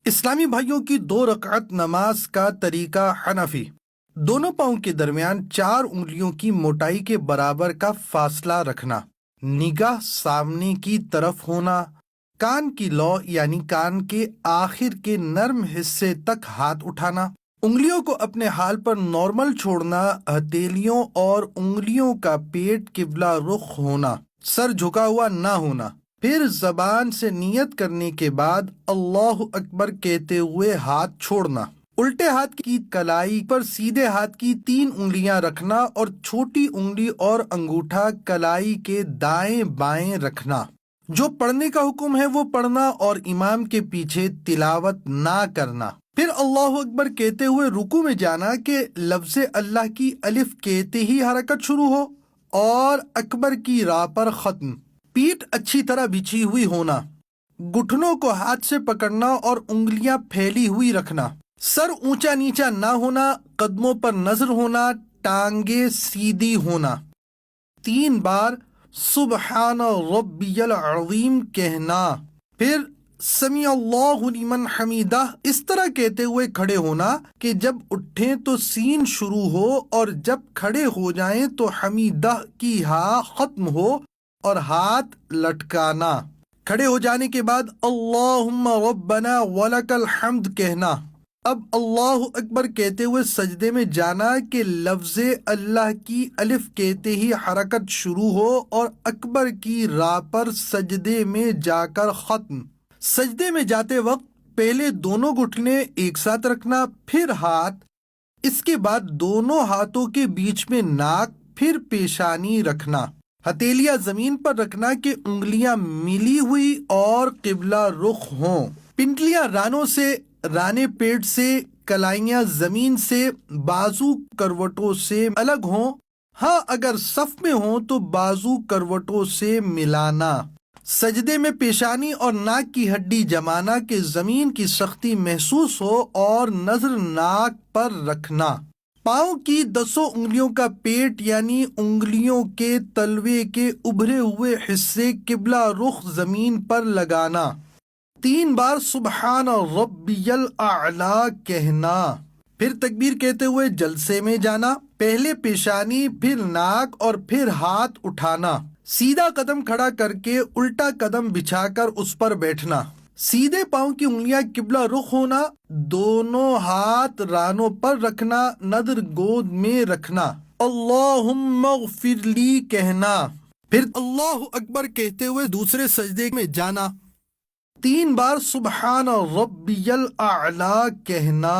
اسلامی بھائیوں کی 2 رکعت نماز کا طریقہ حنفی۔ دونوں پاؤں کے درمیان 4 انگلیوں کی موٹائی کے برابر کا فاصلہ رکھنا، نگاہ سامنے کی طرف ہونا، کان کی لو یعنی کان کے آخر کے نرم حصے تک ہاتھ اٹھانا، انگلیوں کو اپنے حال پر نارمل چھوڑنا، ہتھیلیوں اور انگلیوں کا پیٹ قبلہ رخ ہونا، سر جھکا ہوا نہ ہونا۔ پھر زبان سے نیت کرنے کے بعد اللہ اکبر کہتے ہوئے ہاتھ چھوڑنا، الٹے ہاتھ کی کلائی پر سیدھے ہاتھ کی 3 انگلیاں رکھنا اور چھوٹی انگلی اور انگوٹھا کلائی کے دائیں بائیں رکھنا۔ جو پڑھنے کا حکم ہے وہ پڑھنا اور امام کے پیچھے تلاوت نہ کرنا۔ پھر اللہ اکبر کہتے ہوئے رکوع میں جانا کہ لفظ اللہ کی الف کہتے ہی حرکت شروع ہو اور اکبر کی راہ پر ختم۔ پیٹھ اچھی طرح بچھی ہوئی ہونا، گھٹنوں کو ہاتھ سے پکڑنا اور انگلیاں پھیلی ہوئی رکھنا، سر اونچا نیچا نہ ہونا، قدموں پر نظر ہونا، ٹانگیں سیدھی ہونا، 3 بار سبحان ربی العظیم کہنا، پھر سمیع اللہ لمن حمیدہ اس طرح کہتے ہوئے کھڑے ہونا کہ جب اٹھیں تو سین شروع ہو اور جب کھڑے ہو جائیں تو حمیدہ کی ہا ختم ہو اور ہاتھ لٹکانا۔ کھڑے ہو جانے کے بعد اللہم ربنا ولک الحمد کہنا۔ اب اللہ اکبر کہتے ہوئے سجدے میں جانا کہ لفظ اللہ کی الف کہتے ہی حرکت شروع ہو اور اکبر کی راہ پر سجدے میں جا کر ختم۔ سجدے میں جاتے وقت پہلے دونوں گھٹنے ایک ساتھ رکھنا، پھر ہاتھ، اس کے بعد دونوں ہاتھوں کے بیچ میں ناک، پھر پیشانی رکھنا، ہتھیلیاں زمین پر رکھنا کہ انگلیاں ملی ہوئی اور قبلہ رخ ہوں، پنڈلیاں رانوں سے، رانے پیٹ سے، کلائیاں زمین سے، بازو کروٹوں سے الگ ہوں، ہاں اگر صف میں ہوں تو بازو کروٹوں سے ملانا۔ سجدے میں پیشانی اور ناک کی ہڈی جمانا کہ زمین کی سختی محسوس ہو اور نظر ناک پر رکھنا۔ پاؤں کی 10 انگلیوں کا پیٹ یعنی انگلیوں کے تلوے کے ابھرے ہوئے حصے قبلہ رخ زمین پر لگانا، 3 بار سبحان ربی الاعلی کہنا، پھر تکبیر کہتے ہوئے جلسے میں جانا، پہلے پیشانی، پھر ناک اور پھر ہاتھ اٹھانا، سیدھا قدم کھڑا کر کے الٹا قدم بچھا کر اس پر بیٹھنا، سیدھے پاؤں کی انگلیاں قبلہ رخ ہونا، دونوں ہاتھ رانوں پر رکھنا، نظر گود میں رکھنا، اللہم اغفر لی کہنا، پھر اللہ اکبر کہتے ہوئے دوسرے سجدے میں جانا، 3 بار سبحان ربی الاعلی کہنا،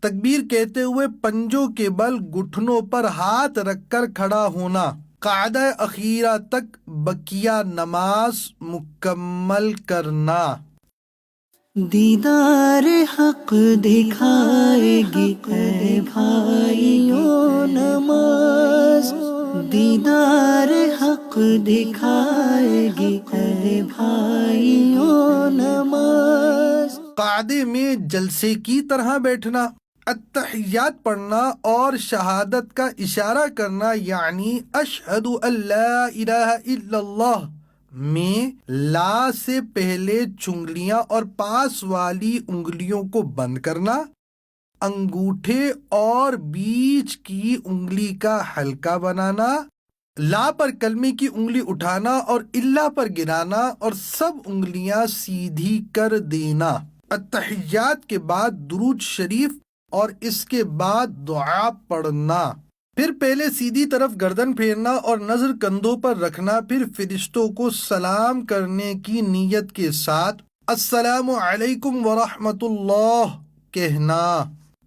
تکبیر کہتے ہوئے پنجوں کے بل گھٹنوں پر ہاتھ رکھ کر کھڑا ہونا، قاعدہ اخیرہ تک بقیہ نماز مکمل کرنا۔ دیدار حق دکھائے گی اے بھائیوں نماز، دیدار حق دکھائے گی اے بھائیوں نماز۔ قاعدے میں جلسے کی طرح بیٹھنا، التحیات پڑھنا اور شہادت کا اشارہ کرنا یعنی اشہد ان لا الہ الا اللہ میں لا سے پہلے چنگلیاں اور پاس والی انگلیوں کو بند کرنا، انگوٹھے اور بیچ کی انگلی کا حلقہ بنانا، لا پر کلمے کی انگلی اٹھانا اور اللہ پر گرانا اور سب انگلیاں سیدھی کر دینا۔ التحیات کے بعد درود شریف اور اس کے بعد دعا پڑھنا، پھر پہلے سیدھی طرف گردن پھیرنا اور نظر کندھوں پر رکھنا، پھر فرشتوں کو سلام کرنے کی نیت کے ساتھ السلام علیکم ورحمۃ اللہ کہنا،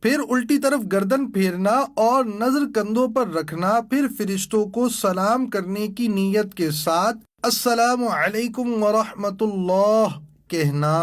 پھر الٹی طرف گردن پھیرنا اور نظر کندھوں پر رکھنا، پھر فرشتوں کو سلام کرنے کی نیت کے ساتھ السلام علیکم ورحمۃ اللہ کہنا۔